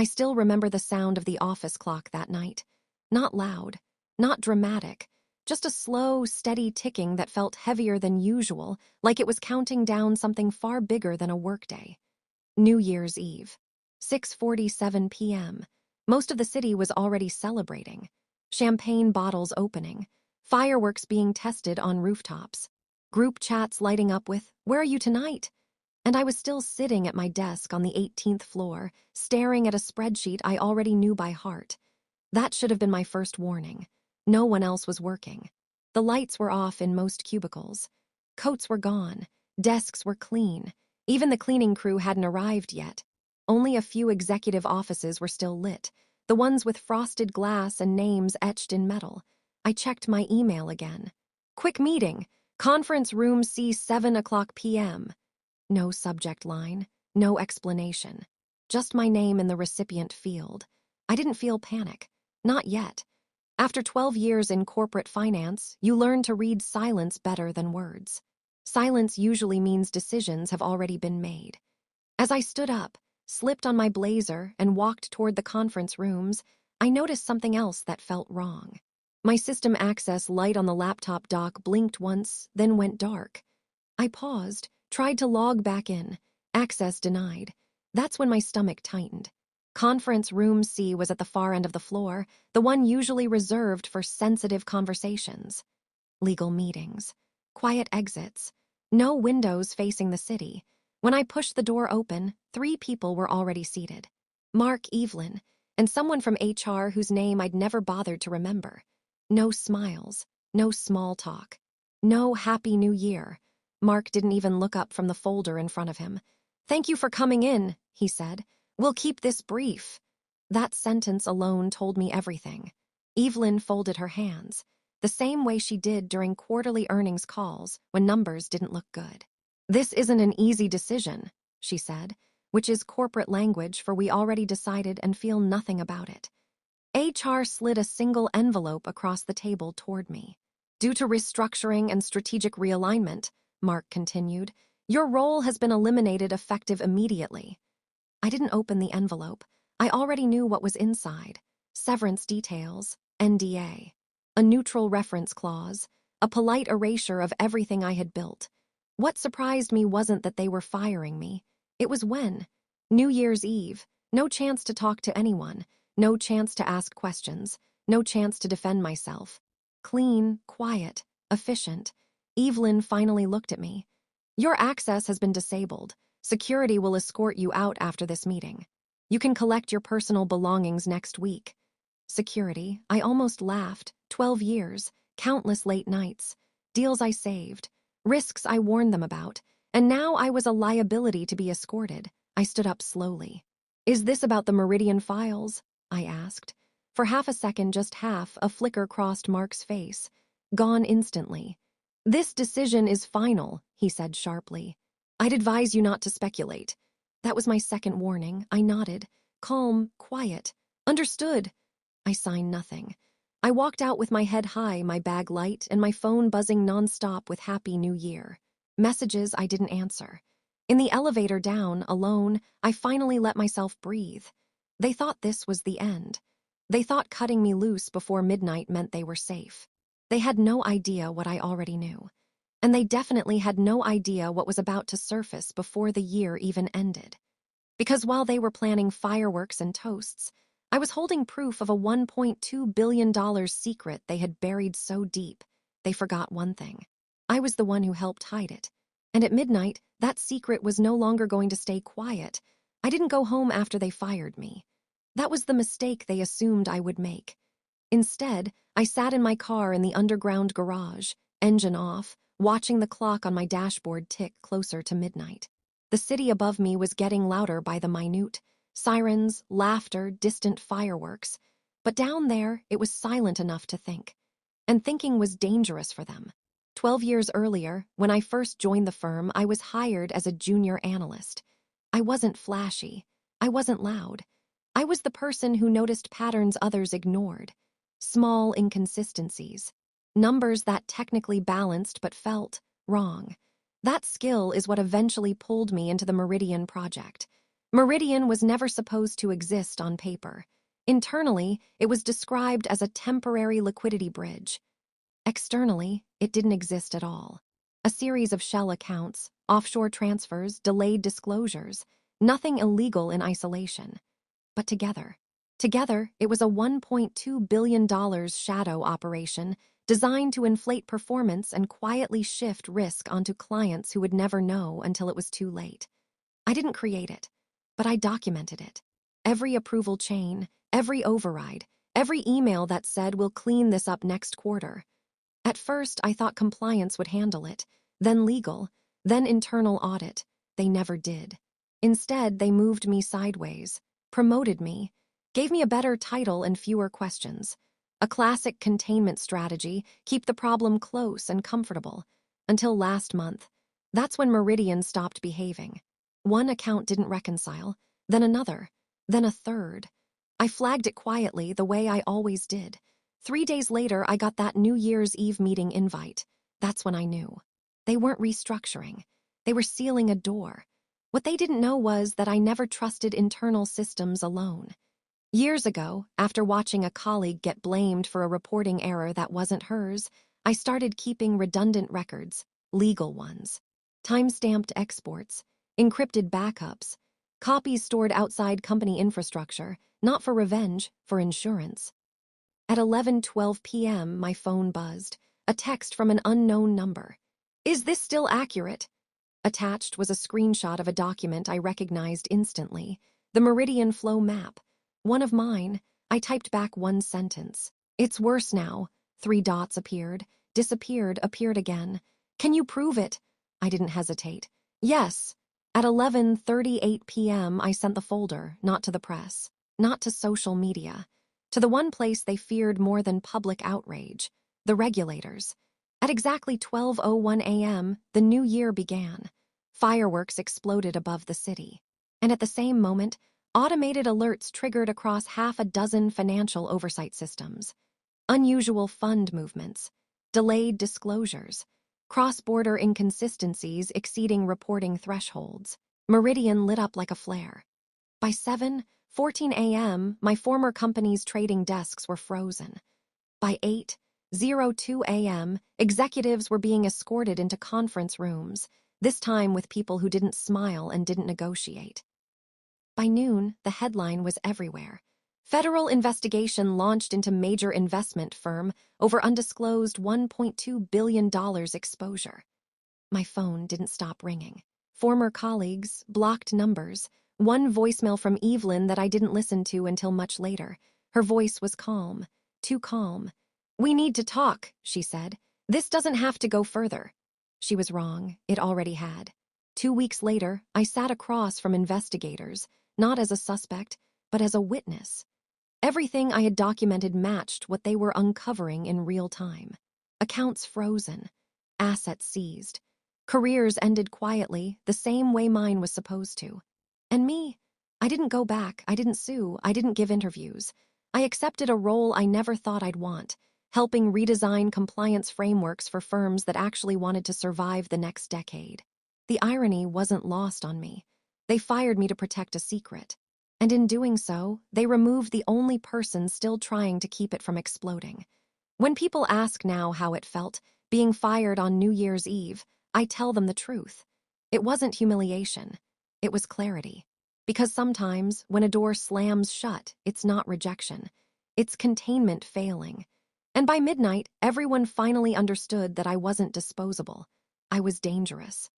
I still remember the sound of the office clock that night. Not loud, not dramatic, just a slow, steady ticking that felt heavier than usual, like it was counting down something far bigger than a workday. New Year's Eve. 6:47 p.m. Most of the city was already celebrating. Champagne bottles opening, fireworks being tested on rooftops, group chats lighting up with, "Where are you tonight?" And I was still sitting at my desk on the 18th floor, staring at a spreadsheet I already knew by heart. That should have been my first warning. No one else was working. The lights were off in most cubicles. Coats were gone. Desks were clean. Even the cleaning crew hadn't arrived yet. Only a few executive offices were still lit, the ones with frosted glass and names etched in metal. I checked my email again. "Quick meeting. Conference room C, 7 o'clock p.m. No subject line, no explanation. Just my name in the recipient field. I didn't feel panic. Not yet. After 12 years in corporate finance, you learn to read silence better than words. Silence usually means decisions have already been made. As I stood up, slipped on my blazer, and walked toward the conference rooms, I noticed something else that felt wrong. My system access light on the laptop dock blinked once, then went dark. I paused, tried to log back in. Access denied. That's when my stomach tightened. Conference room C was at the far end of the floor, the one usually reserved for sensitive conversations. Legal meetings. Quiet exits. No windows facing the city. When I pushed the door open, 3 people were already seated. Mark, Evelyn, and someone from HR whose name I'd never bothered to remember. No smiles. No small talk. No Happy New Year. Mark didn't even look up from the folder in front of him. "Thank you for coming in," he said. "We'll keep this brief." That sentence alone told me everything. Evelyn folded her hands, the same way she did during quarterly earnings calls when numbers didn't look good. "This isn't an easy decision," she said, which is corporate language for we already decided and feel nothing about it. HR slid a single envelope across the table toward me. "Due to restructuring and strategic realignment," Mark continued, "your role has been eliminated effective immediately." I didn't open the envelope. I already knew what was inside. Severance details, NDA, a neutral reference clause, a polite erasure of everything I had built. What surprised me wasn't that they were firing me. It was when. New Year's Eve. No chance to talk to anyone. No chance to ask questions. No chance to defend myself. Clean, quiet, efficient. Evelyn finally looked at me. "Your access has been disabled. Security will escort you out after this meeting. You can collect your personal belongings next week." Security, I almost laughed. 12 years, countless late nights, deals I saved, risks I warned them about, and now I was a liability to be escorted. I stood up slowly. "Is this about the Meridian files?" I asked. For half a second, just half, a flicker crossed Mark's face. Gone instantly. "This decision is final," he said sharply. "I'd advise you not to speculate." That was my second warning. I nodded. Calm, quiet. "Understood." I signed nothing. I walked out with my head high, my bag light, and my phone buzzing nonstop with Happy New Year. Messages I didn't answer. In the elevator down, alone, I finally let myself breathe. They thought this was the end. They thought cutting me loose before midnight meant they were safe. They had no idea what I already knew. And they definitely had no idea what was about to surface before the year even ended. Because while they were planning fireworks and toasts, I was holding proof of a $1.2 billion secret they had buried so deep, they forgot one thing. I was the one who helped hide it. And at midnight, that secret was no longer going to stay quiet. I didn't go home after they fired me. That was the mistake they assumed I would make. Instead, I sat in my car in the underground garage, engine off, watching the clock on my dashboard tick closer to midnight. The city above me was getting louder by the minute. Sirens, laughter, distant fireworks. But down there, it was silent enough to think. And thinking was dangerous for them. 12 years earlier, when I first joined the firm, I was hired as a junior analyst. I wasn't flashy. I wasn't loud. I was the person who noticed patterns others ignored. Small inconsistencies. Numbers that technically balanced but felt wrong. That skill is what eventually pulled me into the Meridian project. Meridian was never supposed to exist on paper. Internally, it was described as a temporary liquidity bridge. Externally, it didn't exist at all. A series of shell accounts, offshore transfers, delayed disclosures, nothing illegal in isolation. But together, it was a $1.2 billion shadow operation designed to inflate performance and quietly shift risk onto clients who would never know until it was too late. I didn't create it, but I documented it. Every approval chain, every override, every email that said we'll clean this up next quarter. At first, I thought compliance would handle it, then legal, then internal audit. They never did. Instead, they moved me sideways, promoted me, gave me a better title and fewer questions. A classic containment strategy, keep the problem close and comfortable. Until last month. That's when Meridian stopped behaving. One account didn't reconcile, then another, then a third. I flagged it quietly, the way I always did. 3 days later, I got that New Year's Eve meeting invite. That's when I knew. They weren't restructuring. They were sealing a door. What they didn't know was that I never trusted internal systems alone. Years ago, after watching a colleague get blamed for a reporting error that wasn't hers, I started keeping redundant records, legal ones. Time-stamped exports, encrypted backups, copies stored outside company infrastructure, not for revenge, for insurance. At 11:12 p.m., my phone buzzed, a text from an unknown number. "Is this still accurate?" Attached was a screenshot of a document I recognized instantly, the Meridian Flow map. One of mine. I typed back one sentence. "It's worse now." 3 dots appeared, disappeared, appeared again. "Can you prove it?" I didn't hesitate. "Yes." At 11:38 p.m., I sent the folder, not to the press, not to social media, to the one place they feared more than public outrage, the regulators. At exactly 12:01 a.m., the new year began. Fireworks exploded above the city. And at the same moment, automated alerts triggered across half a dozen financial oversight systems. Unusual fund movements, delayed disclosures, cross-border inconsistencies exceeding reporting thresholds. Meridian lit up like a flare. By 7:14 a.m., my former company's trading desks were frozen. By 8:02 a.m., executives were being escorted into conference rooms, this time with people who didn't smile and didn't negotiate. By noon, the headline was everywhere. Federal investigation launched into major investment firm over undisclosed $1.2 billion exposure. My phone didn't stop ringing. Former colleagues, blocked numbers, one voicemail from Evelyn that I didn't listen to until much later. Her voice was calm, too calm. "We need to talk," she said. "This doesn't have to go further." She was wrong. It already had. 2 weeks later, I sat across from investigators, not as a suspect, but as a witness. Everything I had documented matched what they were uncovering in real time. Accounts frozen, assets seized, careers ended quietly, the same way mine was supposed to. And me? I didn't go back, I didn't sue, I didn't give interviews. I accepted a role I never thought I'd want, helping redesign compliance frameworks for firms that actually wanted to survive the next decade. The irony wasn't lost on me. They fired me to protect a secret. And in doing so, they removed the only person still trying to keep it from exploding. When people ask now how it felt, being fired on New Year's Eve, I tell them the truth. It wasn't humiliation. It was clarity. Because sometimes, when a door slams shut, it's not rejection. It's containment failing. And by midnight, everyone finally understood that I wasn't disposable. I was dangerous.